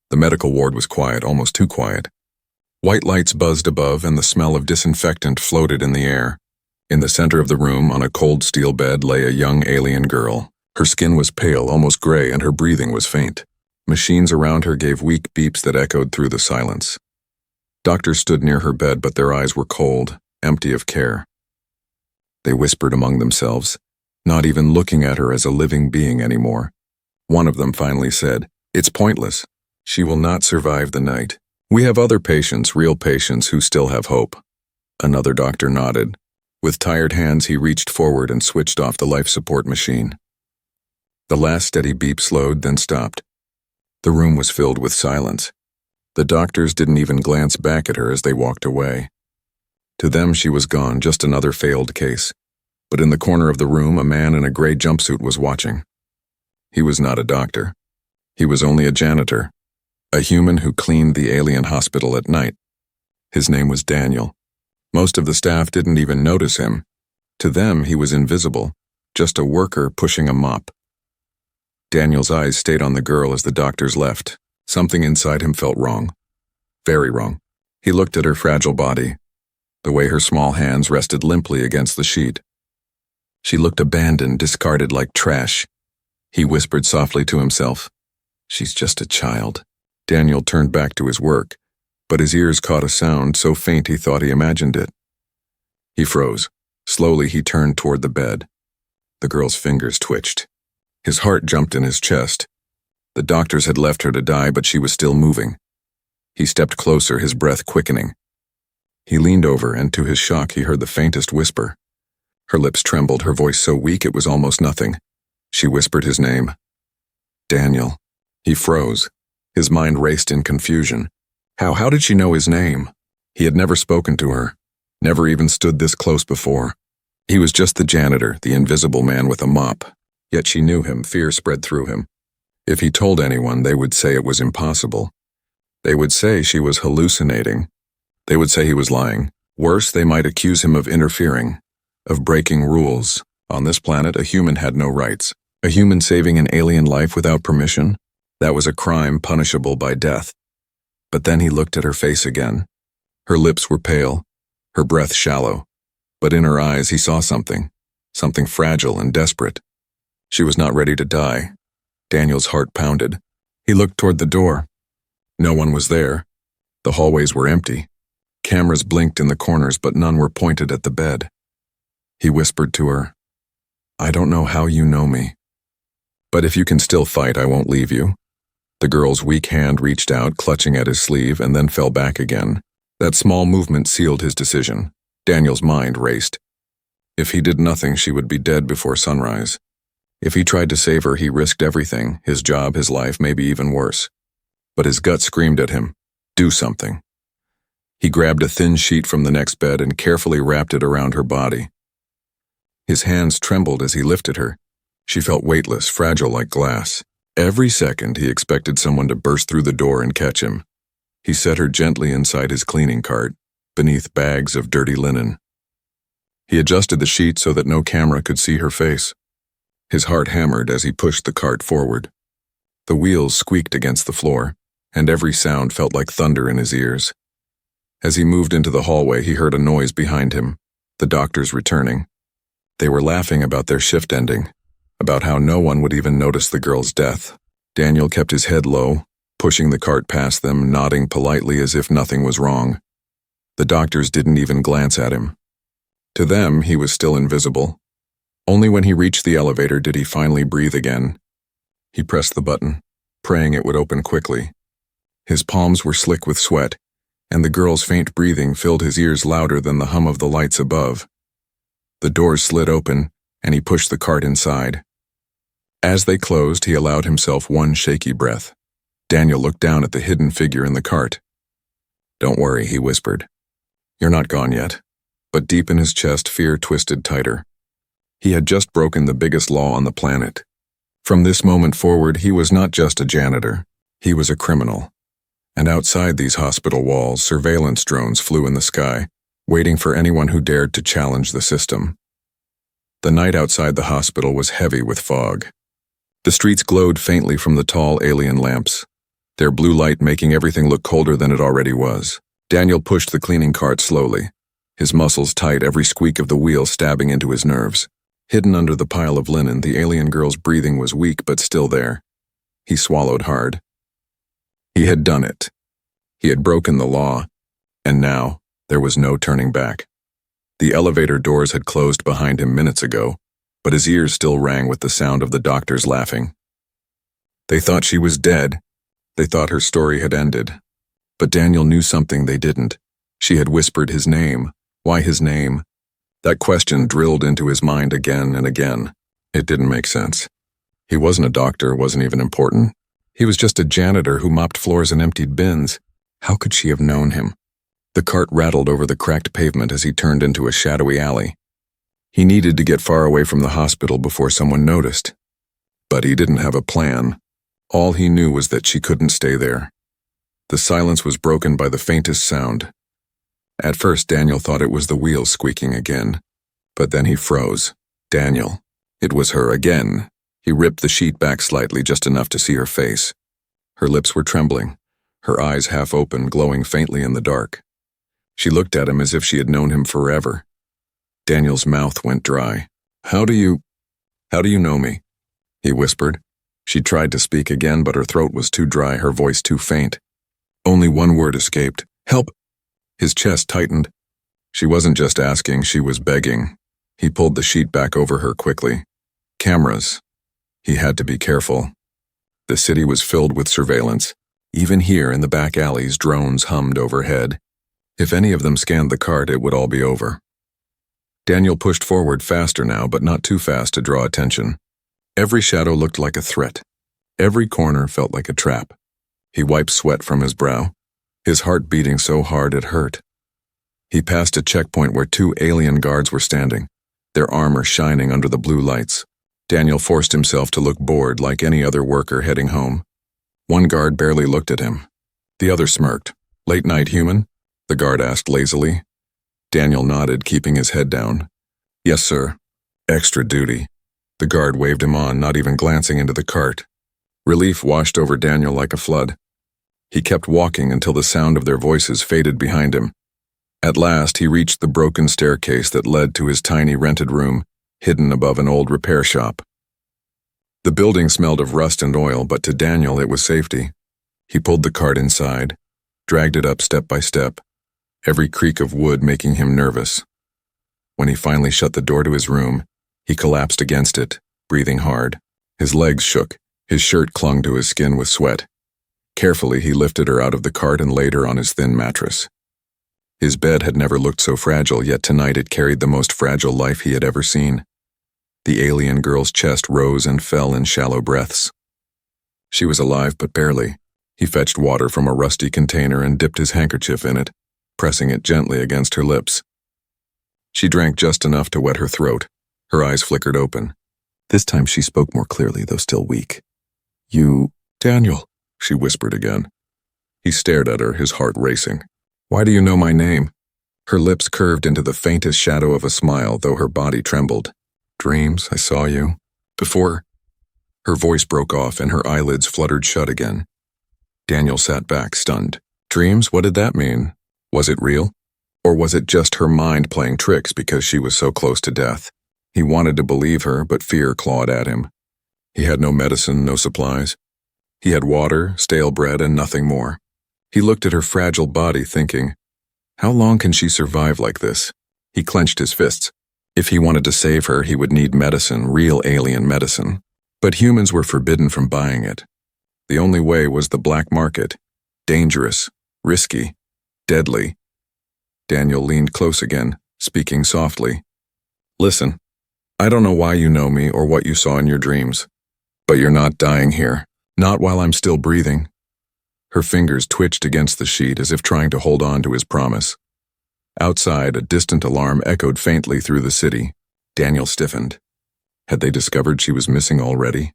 The medical ward was quiet, almost too quiet. White lights buzzed above and the smell of disinfectant floated in the air. In the center of the room, on a cold steel bed, lay a young alien girl. Her skin was pale, almost gray, and her breathing was faint. Machines around her gave weak beeps that echoed through the silence. Doctors stood near her bed, but their eyes were cold, empty of care. They whispered among themselves, not even looking at her as a living being anymore. One of them finally said, "It's pointless. She will not survive the night. We have other patients, real patients, who still have hope." Another doctor nodded. With tired hands, he reached forward and switched off the life support machine. The last steady beep slowed, then stopped. The room was filled with silence. The doctors didn't even glance back at her as they walked away. To them, she was gone, just another failed case. But in the corner of the room, a man in a gray jumpsuit was watching. He was not a doctor. He was only a janitor, a human who cleaned the alien hospital at night. His name was Daniel. Most of the staff didn't even notice him. To them, he was invisible, just a worker pushing a mop. Daniel's eyes stayed on the girl as the doctors left. Something inside him felt wrong. Very wrong. He looked at her fragile body, the way her small hands rested limply against the sheet. She looked abandoned, discarded like trash. He whispered softly to himself, "She's just a child." Daniel turned back to his work, but his ears caught a sound so faint he thought he imagined it. He froze. Slowly he turned toward the bed. The girl's fingers twitched. His heart jumped in his chest. The doctors had left her to die, but she was still moving. He stepped closer, his breath quickening. He leaned over, and to his shock he heard the faintest whisper. Her lips trembled, her voice so weak it was almost nothing. She whispered his name. Daniel. He froze. His mind raced in confusion. How did she know his name? He had never spoken to her, never even stood this close before. He was just the janitor, the invisible man with a mop. Yet she knew him, fear spread through him. If he told anyone, they would say it was impossible. They would say she was hallucinating. They would say he was lying. Worse, they might accuse him of interfering, of breaking rules. On this planet, a human had no rights. A human saving an alien life without permission? That was a crime punishable by death. But then he looked at her face again. Her lips were pale, her breath shallow. But in her eyes he saw something fragile and desperate. She was not ready to die. Daniel's heart pounded. He looked toward the door. No one was there. The hallways were empty. Cameras blinked in the corners, but none were pointed at the bed. He whispered to her, "I don't know how you know me, but if you can still fight, I won't leave you." The girl's weak hand reached out, clutching at his sleeve, and then fell back again. That small movement sealed his decision. Daniel's mind raced. If he did nothing, she would be dead before sunrise. If he tried to save her, he risked everything, his job, his life, maybe even worse. But his gut screamed at him, "Do something." He grabbed a thin sheet from the next bed and carefully wrapped it around her body. His hands trembled as he lifted her. She felt weightless, fragile like glass. Every second, he expected someone to burst through the door and catch him. He set her gently inside his cleaning cart, beneath bags of dirty linen. He adjusted the sheet so that no camera could see her face. His heart hammered as he pushed the cart forward. The wheels squeaked against the floor, and every sound felt like thunder in his ears. As he moved into the hallway, he heard a noise behind him, the doctors returning. They were laughing about their shift ending, about how no one would even notice the girl's death. Daniel kept his head low, pushing the cart past them, nodding politely as if nothing was wrong. The doctors didn't even glance at him. To them, he was still invisible. Only when he reached the elevator did he finally breathe again. He pressed the button, praying it would open quickly. His palms were slick with sweat, and the girl's faint breathing filled his ears louder than the hum of the lights above. The doors slid open, and he pushed the cart inside. As they closed, he allowed himself one shaky breath. Daniel looked down at the hidden figure in the cart. "Don't worry," he whispered. "You're not gone yet." But deep in his chest, fear twisted tighter. He had just broken the biggest law on the planet. From this moment forward, he was not just a janitor. He was a criminal. And outside these hospital walls, surveillance drones flew in the sky, waiting for anyone who dared to challenge the system. The night outside the hospital was heavy with fog. The streets glowed faintly from the tall alien lamps. their blue light making everything look colder than it already was. Daniel pushed the cleaning cart slowly, his muscles tight, every squeak of the wheel stabbing into his nerves. Hidden under the pile of linen, the alien girl's breathing was weak but still there. He swallowed hard. He had done it. He had broken the law, and now there was no turning back. The elevator doors had closed behind him minutes ago, but his ears still rang with the sound of the doctors laughing. They thought she was dead. They thought her story had ended. But Daniel knew something they didn't. She had whispered his name. Why his name? That question drilled into his mind again and again. It didn't make sense. He wasn't a doctor, wasn't even important. He was just a janitor who mopped floors and emptied bins. How could she have known him? The cart rattled over the cracked pavement as he turned into a shadowy alley. He needed to get far away from the hospital before someone noticed. But he didn't have a plan. All he knew was that she couldn't stay there. The silence was broken by the faintest sound. At first, Daniel thought it was the wheels squeaking again. But then he froze. Daniel. It was her again. He ripped the sheet back slightly, just enough to see her face. Her lips were trembling, her eyes half open, glowing faintly in the dark. She looked at him as if she had known him forever. Daniel's mouth went dry. How do you know me?" he whispered. She tried to speak again, but her throat was too dry, her voice too faint. Only one word escaped. "Help!" His chest tightened. She wasn't just asking, she was begging. He pulled the sheet back over her quickly. Cameras. He had to be careful. The city was filled with surveillance. Even here in the back alleys, drones hummed overhead. If any of them scanned the cart, it would all be over. Daniel pushed forward faster now, but not too fast to draw attention. Every shadow looked like a threat. Every corner felt like a trap. He wiped sweat from his brow, his heart beating so hard it hurt. He passed a checkpoint where 2 alien guards were standing, their armor shining under the blue lights. Daniel forced himself to look bored, like any other worker heading home. One guard barely looked at him. The other smirked. "Late night, human?" the guard asked lazily. Daniel nodded, keeping his head down. "Yes, sir." "Extra duty." The guard waved him on, not even glancing into the cart. Relief washed over Daniel like a flood. He kept walking until the sound of their voices faded behind him. At last, he reached the broken staircase that led to his tiny rented room, hidden above an old repair shop. The building smelled of rust and oil, but to Daniel it was safety. He pulled the cart inside, dragged it up step by step, every creak of wood making him nervous. When he finally shut the door to his room, he collapsed against it, breathing hard. His legs shook, his shirt clung to his skin with sweat. Carefully, he lifted her out of the cart and laid her on his thin mattress. His bed had never looked so fragile, yet tonight it carried the most fragile life he had ever seen. The alien girl's chest rose and fell in shallow breaths. She was alive, but barely. He fetched water from a rusty container and dipped his handkerchief in it, pressing it gently against her lips. She drank just enough to wet her throat. Her eyes flickered open. This time she spoke more clearly, though still weak. "You, Daniel," she whispered again. He stared at her, his heart racing. "Why do you know my name?" Her lips curved into the faintest shadow of a smile, though her body trembled. "Dreams, I saw you. Before." Her voice broke off and her eyelids fluttered shut again. Daniel sat back, stunned. Dreams? What did that mean? Was it real? Or was it just her mind playing tricks because she was so close to death? He wanted to believe her, but fear clawed at him. He had no medicine, no supplies. He had water, stale bread, and nothing more. He looked at her fragile body, thinking, how long can she survive like this? He clenched his fists. If he wanted to save her, he would need medicine, real alien medicine. But humans were forbidden from buying it. The only way was the black market. Dangerous, risky, deadly. Daniel leaned close again, speaking softly. "Listen, I don't know why you know me or what you saw in your dreams, but you're not dying here. Not while I'm still breathing." Her fingers twitched against the sheet as if trying to hold on to his promise. Outside, a distant alarm echoed faintly through the city. Daniel stiffened. Had they discovered she was missing already?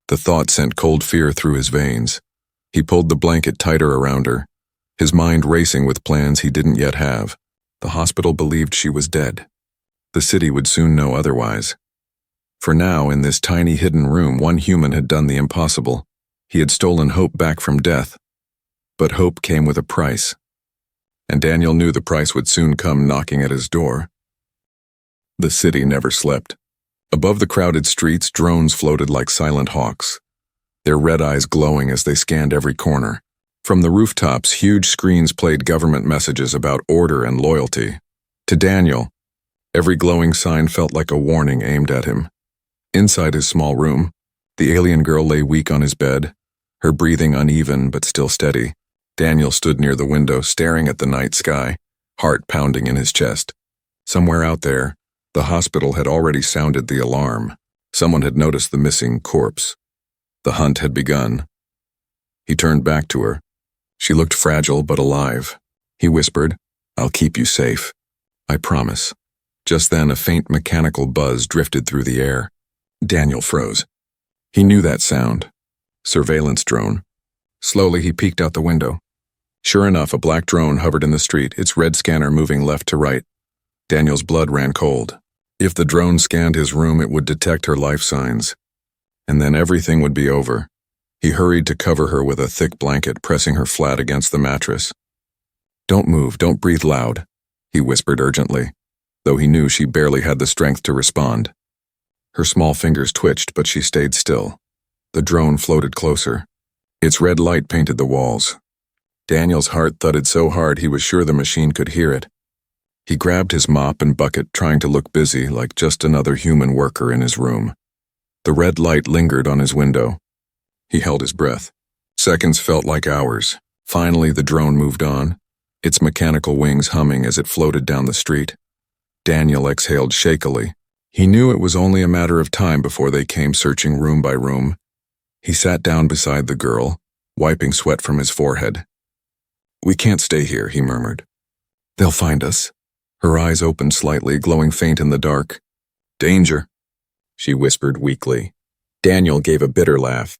The thought sent cold fear through his veins. He pulled the blanket tighter around her, his mind racing with plans he didn't yet have. The hospital believed she was dead. The city would soon know otherwise. For now, in this tiny hidden room, one human had done the impossible. He had stolen hope back from death, But hope came with a price, and Daniel knew the price would soon come knocking at his door. The city never slept. Above the crowded streets, drones floated like silent hawks, their red eyes glowing as they scanned every corner. From the rooftops, huge screens played government messages about order and loyalty. To Daniel, every glowing sign felt like a warning aimed at him. Inside his small room, the alien girl lay weak on his bed, her breathing uneven but still steady. Daniel stood near the window, staring at the night sky, heart pounding in his chest. Somewhere out there, the hospital had already sounded the alarm. Someone had noticed the missing corpse. The hunt had begun. He turned back to her. She looked fragile but alive. He whispered, "I'll keep you safe. I promise." Just then, a faint mechanical buzz drifted through the air. Daniel froze. He knew that sound. Surveillance drone. Slowly, he peeked out the window. Sure enough, a black drone hovered in the street, its red scanner moving left to right. Daniel's blood ran cold. If the drone scanned his room, it would detect her life signs. And then everything would be over. He hurried to cover her with a thick blanket, pressing her flat against the mattress. "Don't move, don't breathe loud," he whispered urgently, though he knew she barely had the strength to respond. Her small fingers twitched, but she stayed still. The drone floated closer. Its red light painted the walls. Daniel's heart thudded so hard he was sure the machine could hear it. He grabbed his mop and bucket, trying to look busy, like just another human worker in his room. The red light lingered on his window. He held his breath. Seconds felt like hours. Finally, the drone moved on, its mechanical wings humming as it floated down the street. Daniel exhaled shakily. He knew it was only a matter of time before they came searching room by room. He sat down beside the girl, wiping sweat from his forehead. "We can't stay here," he murmured. "They'll find us." Her eyes opened slightly, glowing faint in the dark. "Danger," she whispered weakly. Daniel gave a bitter laugh.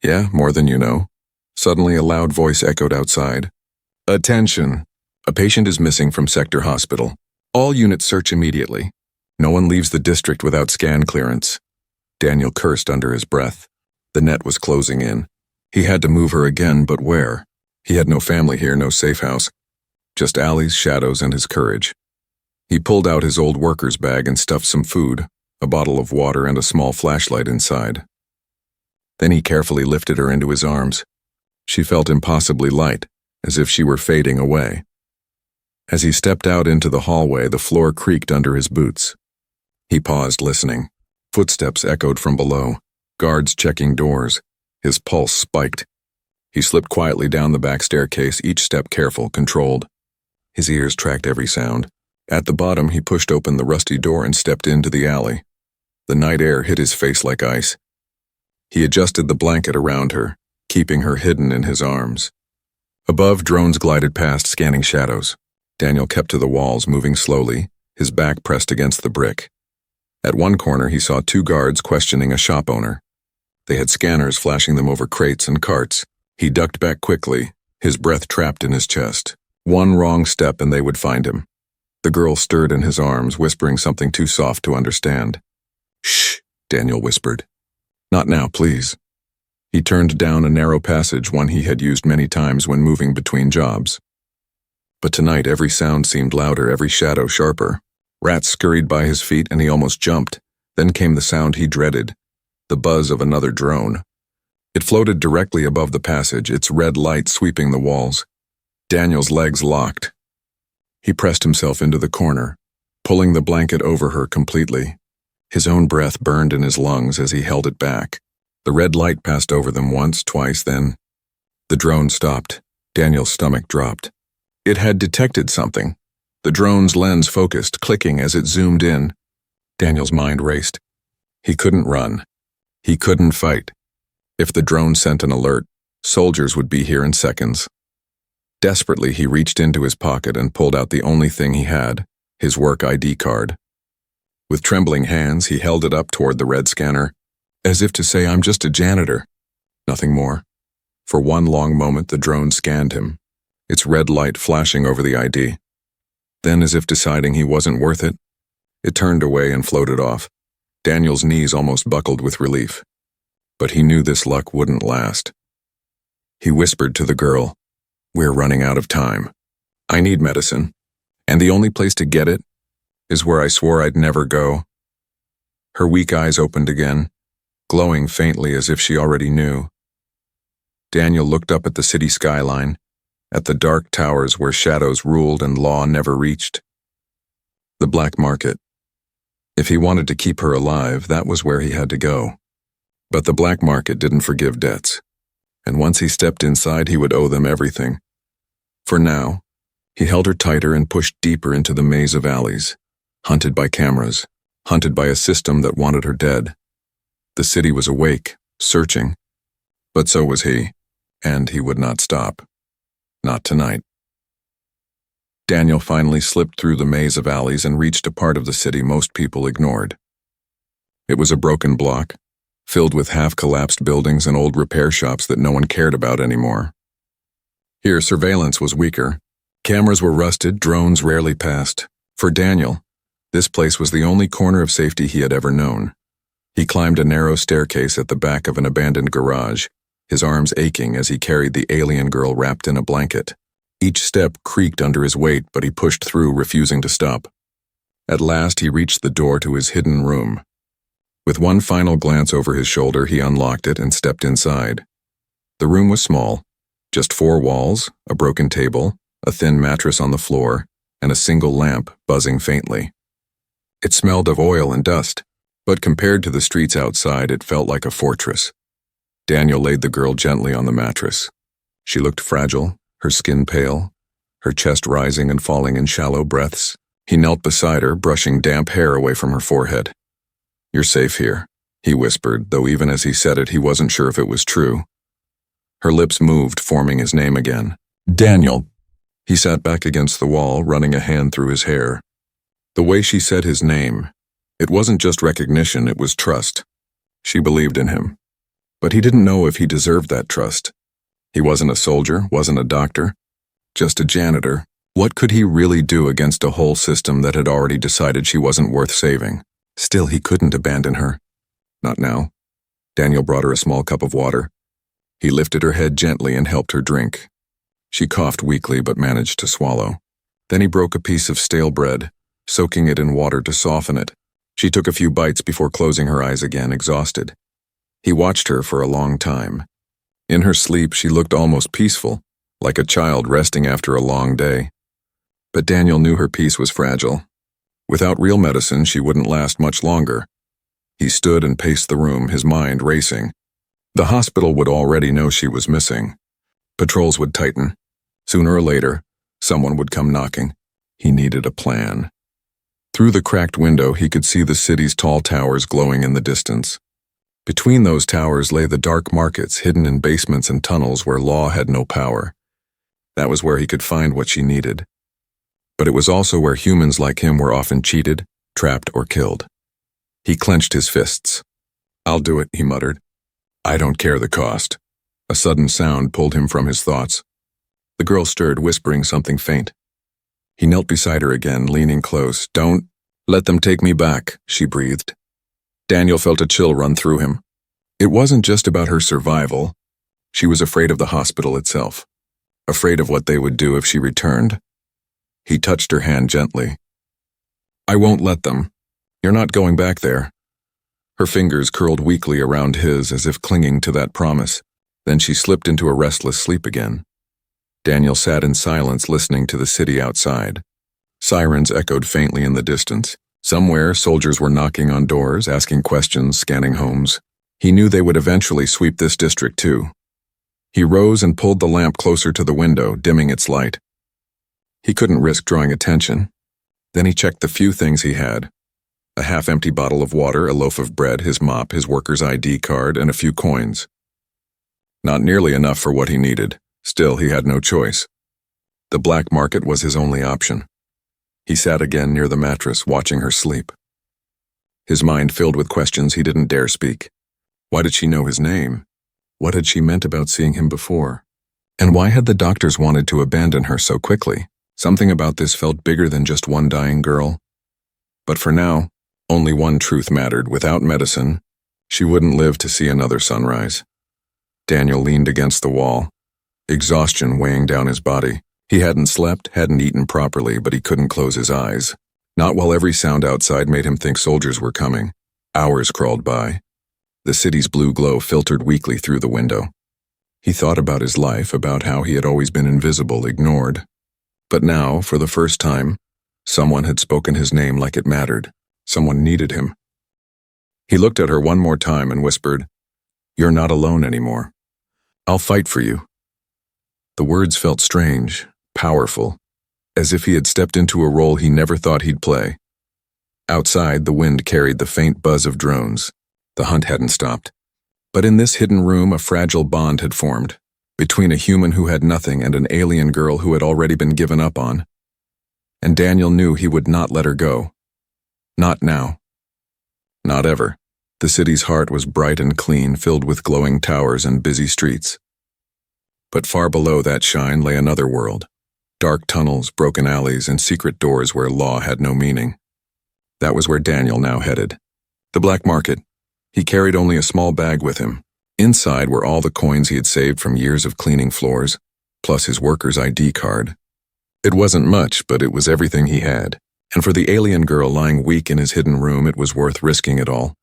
"Yeah, more than you know." Suddenly, a loud voice echoed outside. "Attention! A patient is missing from Sector Hospital. All units search immediately. No one leaves the district without scan clearance." Daniel cursed under his breath. The net was closing in. He had to move her again, but where? He had no family here, no safe house. Just alleys, shadows, and his courage. He pulled out his old worker's bag and stuffed some food, a bottle of water, and a small flashlight inside. Then he carefully lifted her into his arms. She felt impossibly light, as if she were fading away. As he stepped out into the hallway, the floor creaked under his boots. He paused, listening. Footsteps echoed from below, guards checking doors. His pulse spiked. He slipped quietly down the back staircase, each step careful, controlled. His ears tracked every sound. At the bottom, he pushed open the rusty door and stepped into the alley. The night air hit his face like ice. He adjusted the blanket around her, keeping her hidden in his arms. Above, drones glided past, scanning shadows. Daniel kept to the walls, moving slowly, his back pressed against the brick. At one corner, he saw two guards questioning a shop owner. They had scanners flashing them over crates and carts. He ducked back quickly, his breath trapped in his chest. One wrong step and they would find him. The girl stirred in his arms, whispering something too soft to understand. "Shh," Daniel whispered. "Not now, please." He turned down a narrow passage, one he had used many times when moving between jobs. But tonight every sound seemed louder, every shadow sharper. Rats scurried by his feet and he almost jumped. Then came the sound he dreaded, the buzz of another drone. It floated directly above the passage, its red light sweeping the walls. Daniel's legs locked. He pressed himself into the corner, pulling the blanket over her completely. His own breath burned in his lungs as he held it back. The red light passed over them once, twice, then. The drone stopped. Daniel's stomach dropped. It had detected something. The drone's lens focused, clicking as it zoomed in. Daniel's mind raced. He couldn't run. He couldn't fight. If the drone sent an alert, soldiers would be here in seconds. Desperately, he reached into his pocket and pulled out the only thing he had, his work ID card. With trembling hands, he held it up toward the red scanner, as if to say, "I'm just a janitor." Nothing more. For one long moment, the drone scanned him, its red light flashing over the ID. Then, as if deciding he wasn't worth it, it turned away and floated off. Daniel's knees almost buckled with relief. But he knew this luck wouldn't last. He whispered to the girl, We're running out of time. I need medicine, and the only place to get it is where I swore I'd never go. Her weak eyes opened again, glowing faintly as if she already knew. Daniel looked up at the city skyline, at the dark towers where shadows ruled and law never reached. The black market. If he wanted to keep her alive, that was where he had to go. But the black market didn't forgive debts, and once he stepped inside, he would owe them everything. For now, he held her tighter and pushed deeper into the maze of alleys, hunted by cameras, hunted by a system that wanted her dead. The city was awake, searching, but so was he, and he would not stop. Not tonight. Daniel finally slipped through the maze of alleys and reached a part of the city most people ignored. It was a broken block, filled with half-collapsed buildings and old repair shops that no one cared about anymore. Here, surveillance was weaker. Cameras were rusted, drones rarely passed. For Daniel, this place was the only corner of safety he had ever known. He climbed a narrow staircase at the back of an abandoned garage, his arms aching as he carried the alien girl wrapped in a blanket. Each step creaked under his weight, but he pushed through, refusing to stop. At last, he reached the door to his hidden room. With one final glance over his shoulder, he unlocked it and stepped inside. The room was small, just 4 walls, a broken table, a thin mattress on the floor, and a single lamp buzzing faintly. It smelled of oil and dust, but compared to the streets outside, it felt like a fortress. Daniel laid the girl gently on the mattress. She looked fragile, her skin pale, her chest rising and falling in shallow breaths. He knelt beside her, brushing damp hair away from her forehead. "You're safe here," he whispered, though even as he said it, he wasn't sure if it was true. Her lips moved, forming his name again. "Daniel." He sat back against the wall, running a hand through his hair. The way she said his name, it wasn't just recognition, it was trust. She believed in him. But he didn't know if he deserved that trust. He wasn't a soldier, wasn't a doctor, just a janitor. What could he really do against a whole system that had already decided she wasn't worth saving? Still, he couldn't abandon her. Not now. Daniel brought her a small cup of water. He lifted her head gently and helped her drink. She coughed weakly but managed to swallow. Then he broke a piece of stale bread, soaking it in water to soften it. She took a few bites before closing her eyes again, exhausted. He watched her for a long time. In her sleep, she looked almost peaceful, like a child resting after a long day. But Daniel knew her peace was fragile. Without real medicine, she wouldn't last much longer. He stood and paced the room, his mind racing. The hospital would already know she was missing. Patrols would tighten. Sooner or later, someone would come knocking. He needed a plan. Through the cracked window, he could see the city's tall towers glowing in the distance. Between those towers lay the dark markets hidden in basements and tunnels where law had no power. That was where he could find what she needed. But it was also where humans like him were often cheated, trapped, or killed. He clenched his fists. "I'll do it," he muttered. "I don't care the cost." A sudden sound pulled him from his thoughts. The girl stirred, whispering something faint. He knelt beside her again, leaning close. "Don't let them take me back," she breathed. Daniel felt a chill run through him. It wasn't just about her survival. She was afraid of the hospital itself, afraid of what they would do if she returned. He touched her hand gently. "I won't let them. You're not going back there." Her fingers curled weakly around his as if clinging to that promise. Then she slipped into a restless sleep again. Daniel sat in silence, listening to the city outside. Sirens echoed faintly in the distance. Somewhere, soldiers were knocking on doors, asking questions, scanning homes. He knew they would eventually sweep this district too. He rose and pulled the lamp closer to the window, dimming its light. He couldn't risk drawing attention. Then he checked the few things he had. A half-empty bottle of water, a loaf of bread, his mop, his worker's ID card, and a few coins. Not nearly enough for what he needed. Still, he had no choice. The black market was his only option. He sat again near the mattress, watching her sleep. His mind filled with questions he didn't dare speak. Why did she know his name? What had she meant about seeing him before? And why had the doctors wanted to abandon her so quickly? Something about this felt bigger than just one dying girl. But for now, only one truth mattered. Without medicine, she wouldn't live to see another sunrise. Daniel leaned against the wall. exhaustion weighing down his body. He hadn't slept, hadn't eaten properly, but he couldn't close his eyes. Not while every sound outside made him think soldiers were coming. Hours crawled by. The city's blue glow filtered weakly through the window. He thought about his life, about how he had always been invisible, ignored. But now, for the first time, someone had spoken his name like it mattered. Someone needed him. He looked at her one more time and whispered, "You're not alone anymore. I'll fight for you." The words felt strange, powerful, as if he had stepped into a role he never thought he'd play. Outside, the wind carried the faint buzz of drones. The hunt hadn't stopped. But in this hidden room, a fragile bond had formed, between a human who had nothing and an alien girl who had already been given up on. And Daniel knew he would not let her go. Not now. Not ever. The city's heart was bright and clean, filled with glowing towers and busy streets. But far below that shine lay another world. Dark tunnels, broken alleys, and secret doors where law had no meaning. That was where Daniel now headed. The black market. He carried only a small bag with him. Inside were all the coins he had saved from years of cleaning floors, plus his worker's ID card. It wasn't much, but it was everything he had. And for the alien girl lying weak in his hidden room, it was worth risking it all.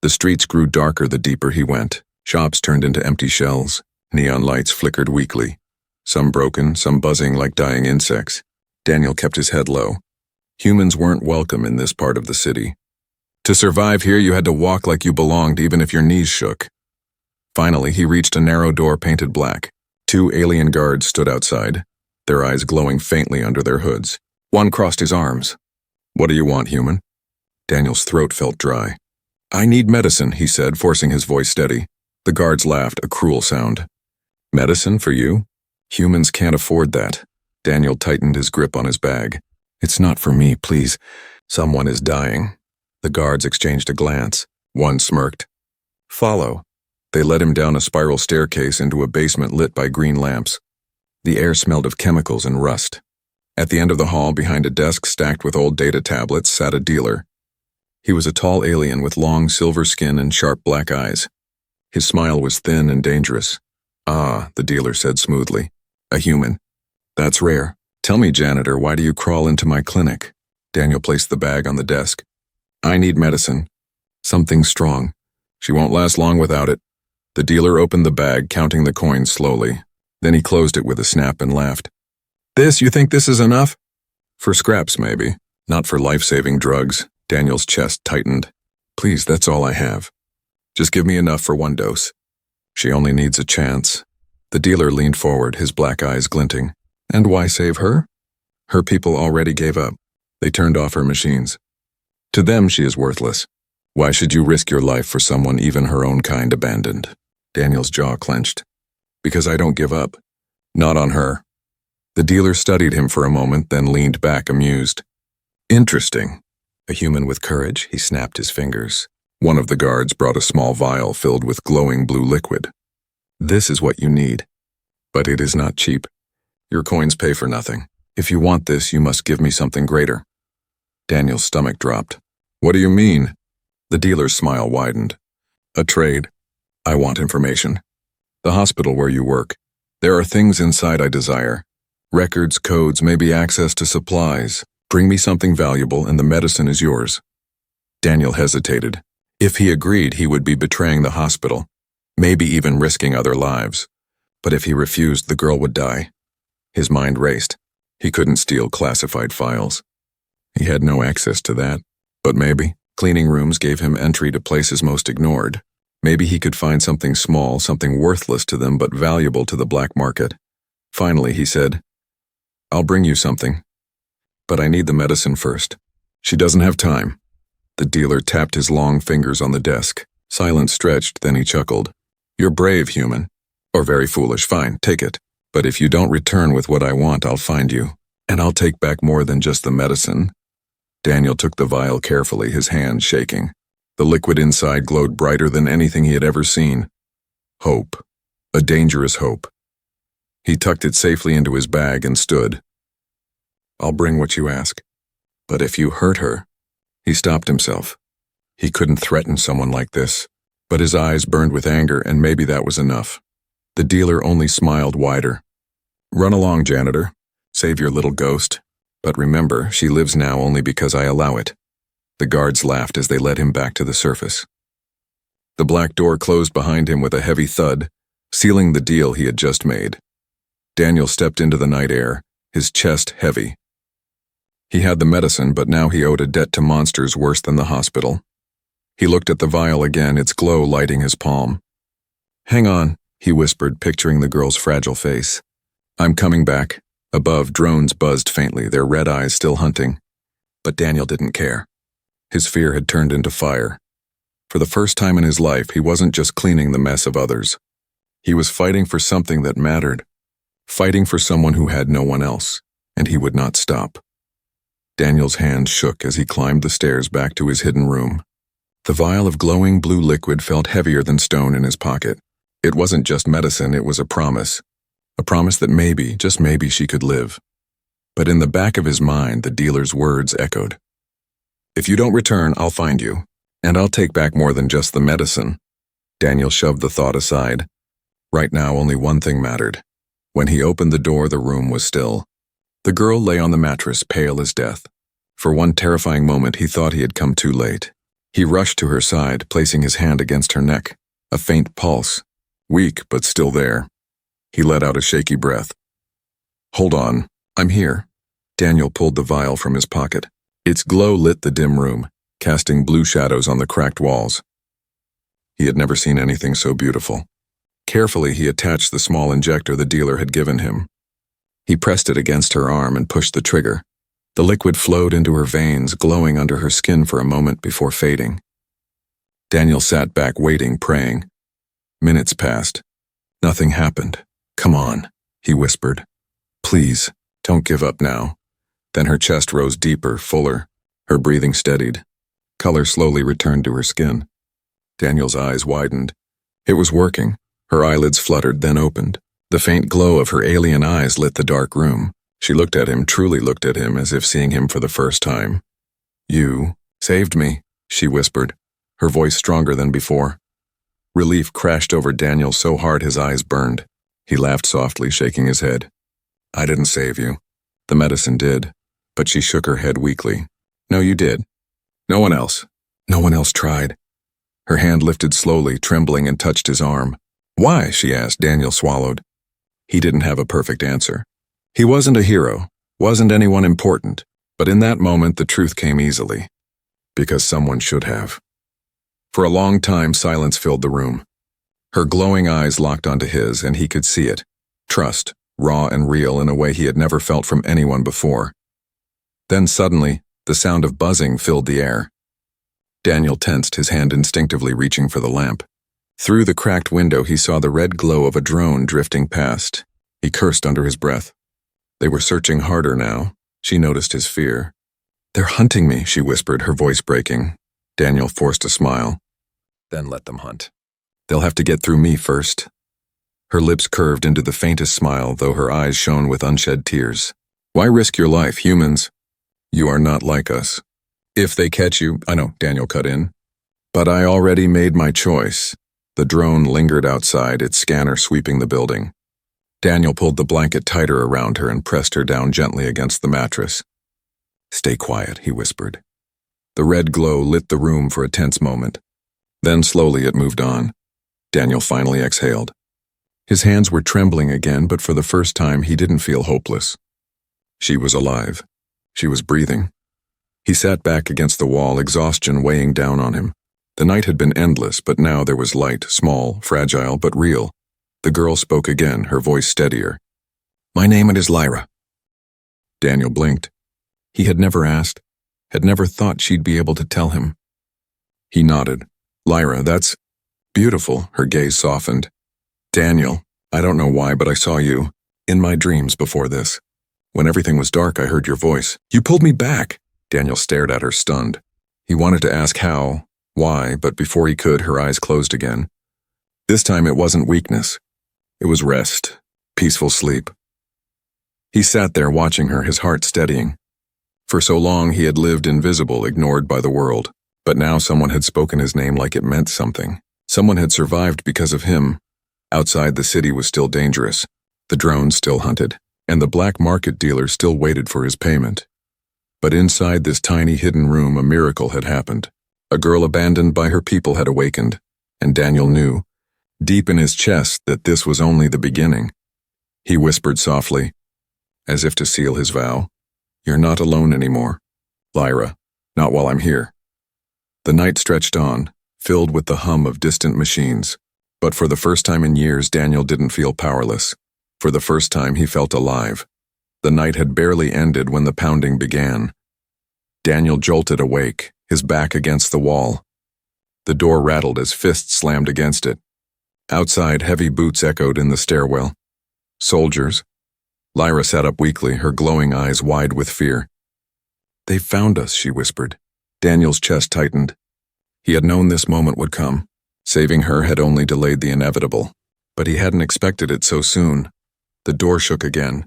The streets grew darker the deeper he went. Shops turned into empty shells. Neon lights flickered weakly. Some broken, some buzzing like dying insects. Daniel kept his head low. Humans weren't welcome in this part of the city. To survive here, you had to walk like you belonged, even if your knees shook. Finally, he reached a narrow door painted black. 2 alien guards stood outside, their eyes glowing faintly under their hoods. One crossed his arms. "What do you want, human?" Daniel's throat felt dry. "I need medicine," he said, forcing his voice steady. The guards laughed, a cruel sound. "Medicine for you? Humans can't afford that." Daniel tightened his grip on his bag. "It's not for me, please. Someone is dying." The guards exchanged a glance. One smirked. "Follow." They led him down a spiral staircase into a basement lit by green lamps. The air smelled of chemicals and rust. At the end of the hall, behind a desk stacked with old data tablets, sat a dealer. He was a tall alien with long silver skin and sharp black eyes. His smile was thin and dangerous. "Ah," the dealer said smoothly. "A human. That's rare. Tell me, janitor, why do you crawl into my clinic?" Daniel placed the bag on the desk. "I need medicine. Something strong. She won't last long without it." The dealer opened the bag, counting the coins slowly. Then he closed it with a snap and laughed. You think this is enough?" "For scraps, maybe. Not for life-saving drugs." Daniel's chest tightened. "Please, that's all I have. Just give me enough for 1 dose. She only needs a chance." The dealer leaned forward, his black eyes glinting. "And why save her?" "Her people already gave up. They turned off her machines. To them, she is worthless. Why should you risk your life for someone even her own kind abandoned?" Daniel's jaw clenched. "Because I don't give up. Not on her." The dealer studied him for a moment, then leaned back, amused. "Interesting. A human with courage," he snapped his fingers. One of the guards brought a small vial filled with glowing blue liquid. "This is what you need. But it is not cheap. Your coins pay for nothing. If you want this, you must give me something greater." Daniel's stomach dropped. "What do you mean?" The dealer's smile widened. "A trade. I want information. The hospital where you work. There are things inside I desire. Records, codes, maybe access to supplies. Bring me something valuable and the medicine is yours." Daniel hesitated. If he agreed, he would be betraying the hospital, maybe even risking other lives. But if he refused, the girl would die. His mind raced. He couldn't steal classified files. He had no access to that. But maybe. Cleaning rooms gave him entry to places most ignored. Maybe he could find something small, something worthless to them but valuable to the black market. Finally, he said, "I'll bring you something. But I need the medicine first." "She doesn't have time." The dealer tapped his long fingers on the desk. Silence stretched, then he chuckled. "You're brave, human. Or very foolish. Fine, take it. But if you don't return with what I want, I'll find you. And I'll take back more than just the medicine." Daniel took the vial carefully, his hands shaking. The liquid inside glowed brighter than anything he had ever seen. Hope. A dangerous hope. He tucked it safely into his bag and stood. "I'll bring what you ask. But if you hurt her..." He stopped himself. He couldn't threaten someone like this. But his eyes burned with anger, and maybe that was enough. The dealer only smiled wider. Run along, janitor. Save your little ghost. But remember, she lives now only because I allow it. The guards laughed as they led him back to the surface. The black door closed behind him with a heavy thud, sealing the deal he had just made. Daniel stepped into the night air, his chest heavy. He had the medicine, but now he owed a debt to monsters worse than the hospital. He looked at the vial again, its glow lighting his palm. Hang on, he whispered, picturing the girl's fragile face. I'm coming back. Above, drones buzzed faintly, their red eyes still hunting. But Daniel didn't care. His fear had turned into fire. For the first time in his life, he wasn't just cleaning the mess of others. He was fighting for something that mattered. Fighting for someone who had no one else, and he would not stop. Daniel's hand shook as he climbed the stairs back to his hidden room. The vial of glowing blue liquid felt heavier than stone in his pocket. It wasn't just medicine, it was a promise. A promise that maybe, just maybe, she could live. But in the back of his mind, the dealer's words echoed. If you don't return, I'll find you, and I'll take back more than just the medicine. Daniel shoved the thought aside. Right now, only one thing mattered. When he opened the door, the room was still. The girl lay on the mattress, pale as death. For one terrifying moment, he thought he had come too late. He rushed to her side, placing his hand against her neck. A faint pulse. Weak, but still there. He let out a shaky breath. Hold on, I'm here. Daniel pulled the vial from his pocket. Its glow lit the dim room, casting blue shadows on the cracked walls. He had never seen anything so beautiful. Carefully, he attached the small injector the dealer had given him. He pressed it against her arm and pushed the trigger. The liquid flowed into her veins, glowing under her skin for a moment before fading. Daniel sat back waiting, praying. Minutes passed. Nothing happened. Come on, he whispered. Please, don't give up now. Then her chest rose deeper, fuller. Her breathing steadied. Color slowly returned to her skin. Daniel's eyes widened. It was working. Her eyelids fluttered, then opened. The faint glow of her alien eyes lit the dark room. She looked at him, truly looked at him, as if seeing him for the first time. You saved me, she whispered, her voice stronger than before. Relief crashed over Daniel so hard his eyes burned. He laughed softly, shaking his head. I didn't save you. The medicine did. But she shook her head weakly. No, you did. No one else. No one else tried. Her hand lifted slowly, trembling, and touched his arm. Why? She asked. Daniel swallowed. He didn't have a perfect answer. He wasn't a hero, wasn't anyone important, but in that moment the truth came easily. Because someone should have. For a long time, silence filled the room. Her glowing eyes locked onto his, and he could see it. Trust, raw and real in a way he had never felt from anyone before. Then suddenly, the sound of buzzing filled the air. Daniel tensed, his hand instinctively reaching for the lamp. Through the cracked window, he saw the red glow of a drone drifting past. He cursed under his breath. They were searching harder now. She noticed his fear. They're hunting me, she whispered, her voice breaking. Daniel forced a smile. Then let them hunt. They'll have to get through me first. Her lips curved into the faintest smile, though her eyes shone with unshed tears. Why risk your life, humans? You are not like us. If they catch you, I know, Daniel cut in. But I already made my choice. The drone lingered outside, its scanner sweeping the building. Daniel pulled the blanket tighter around her and pressed her down gently against the mattress. Stay quiet, he whispered. The red glow lit the room for a tense moment. Then slowly it moved on. Daniel finally exhaled. His hands were trembling again, but for the first time he didn't feel hopeless. She was alive. She was breathing. He sat back against the wall, exhaustion weighing down on him. The night had been endless, but now there was light, small, fragile, but real. The girl spoke again, her voice steadier. My name is Lyra. Daniel blinked. He had never asked, had never thought she'd be able to tell him. He nodded. Lyra, that's beautiful, her gaze softened. Daniel, I don't know why, but I saw you, in my dreams before this. When everything was dark, I heard your voice. You pulled me back. Daniel stared at her, stunned. He wanted to ask how, why, but before he could, her eyes closed again. This time it wasn't weakness. It was rest, peaceful sleep. He sat there watching her, his heart steadying. For so long he had lived invisible, ignored by the world. But now someone had spoken his name like it meant something. Someone had survived because of him. Outside, the city was still dangerous. The drones still hunted, and the black market dealer still waited for his payment. But inside this tiny hidden room, a miracle had happened. A girl abandoned by her people had awakened, and Daniel knew, deep in his chest, that this was only the beginning. He whispered softly, as if to seal his vow, "You're not alone anymore, Lyra, not while I'm here." The night stretched on, filled with the hum of distant machines. But for the first time in years, Daniel didn't feel powerless. For the first time, he felt alive. The night had barely ended when the pounding began. Daniel jolted awake, his back against the wall. The door rattled as fists slammed against it. Outside, heavy boots echoed in the stairwell. Soldiers. Lyra sat up weakly, her glowing eyes wide with fear. "They found us," she whispered. Daniel's chest tightened. He had known this moment would come. Saving her had only delayed the inevitable, but he hadn't expected it so soon. The door shook again.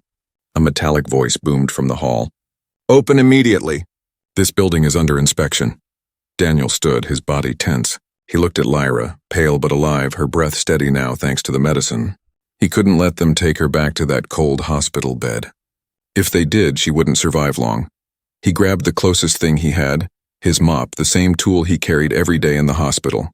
A metallic voice boomed from the hall. "Open immediately." "This building is under inspection." Daniel stood, his body tense. He looked at Lyra, pale but alive, her breath steady now thanks to the medicine. He couldn't let them take her back to that cold hospital bed. If they did, she wouldn't survive long. He grabbed the closest thing he had, his mop, the same tool he carried every day in the hospital.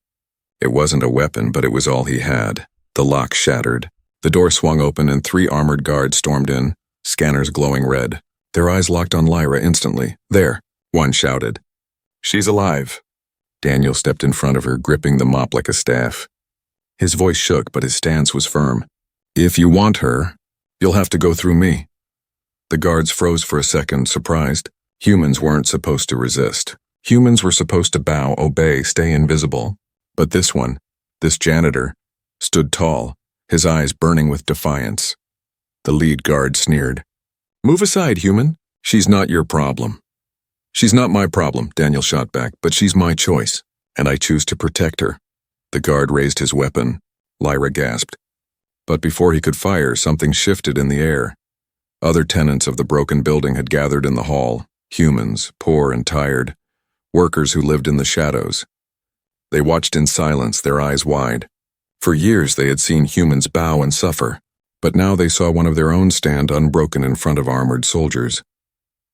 It wasn't a weapon, but it was all he had. The lock shattered. The door swung open and 3 armored guards stormed in, scanners glowing red. Their eyes locked on Lyra instantly. "There," one shouted. "She's alive." Daniel stepped in front of her, gripping the mop like a staff. His voice shook, but his stance was firm. "If you want her, you'll have to go through me." The guards froze for a second, surprised. Humans weren't supposed to resist. Humans were supposed to bow, obey, stay invisible. But this one, this janitor, stood tall, his eyes burning with defiance. The lead guard sneered. "Move aside, human. She's not your problem." "She's not my problem," Daniel shot back, "but she's my choice, and I choose to protect her." The guard raised his weapon. Lyra gasped. But before he could fire, something shifted in the air. Other tenants of the broken building had gathered in the hall, humans, poor and tired, workers who lived in the shadows. They watched in silence, their eyes wide. For years they had seen humans bow and suffer, but now they saw one of their own stand unbroken in front of armored soldiers.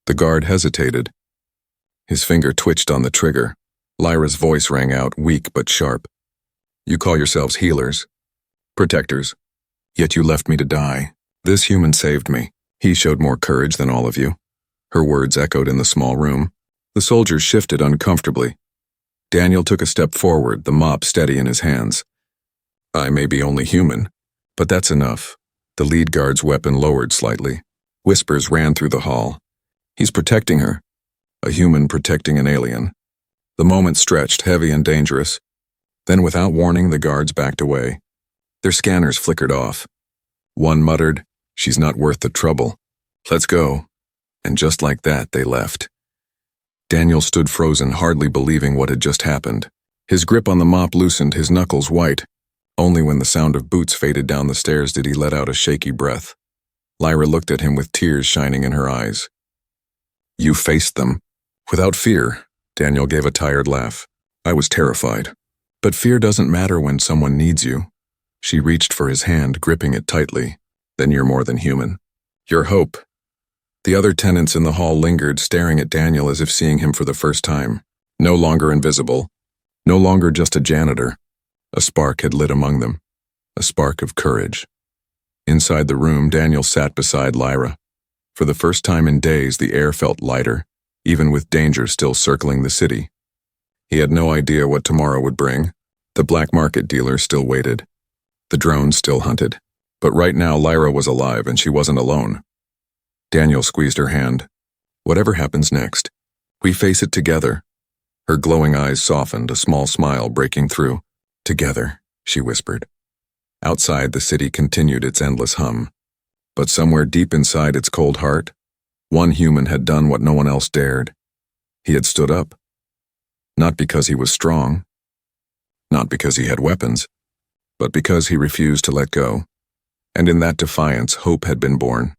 The guard hesitated. His finger twitched on the trigger. Lyra's voice rang out, weak but sharp. "You call yourselves healers, protectors, yet you left me to die. This human saved me. He showed more courage than all of you." Her words echoed in the small room. The soldiers shifted uncomfortably. Daniel took a step forward, the mop steady in his hands. "I may be only human, but that's enough." The lead guard's weapon lowered slightly. Whispers ran through the hall. "He's protecting her. A human protecting an alien." The moment stretched, heavy and dangerous. Then without warning, the guards backed away. Their scanners flickered off. One muttered, "She's not worth the trouble. Let's go." And just like that, they left. Daniel stood frozen, hardly believing what had just happened. His grip on the mop loosened, his knuckles white. Only when the sound of boots faded down the stairs did he let out a shaky breath. Lyra looked at him with tears shining in her eyes. "You faced them. Without fear." Daniel gave a tired laugh. "I was terrified. But fear doesn't matter when someone needs you." She reached for his hand, gripping it tightly. "Then you're more than human. You're hope." The other tenants in the hall lingered, staring at Daniel as if seeing him for the first time. No longer invisible. No longer just a janitor. A spark had lit among them. A spark of courage. Inside the room, Daniel sat beside Lyra. For the first time in days, the air felt lighter, even with danger still circling the city. He had no idea what tomorrow would bring. The black market dealer still waited. The drones still hunted. But right now, Lyra was alive and she wasn't alone. Daniel squeezed her hand. "Whatever happens next, we face it together." Her glowing eyes softened, a small smile breaking through. "Together," she whispered. Outside, the city continued its endless hum. But somewhere deep inside its cold heart, one human had done what no one else dared. He had stood up. Not because he was strong, not because he had weapons, but because he refused to let go. And in that defiance, hope had been born.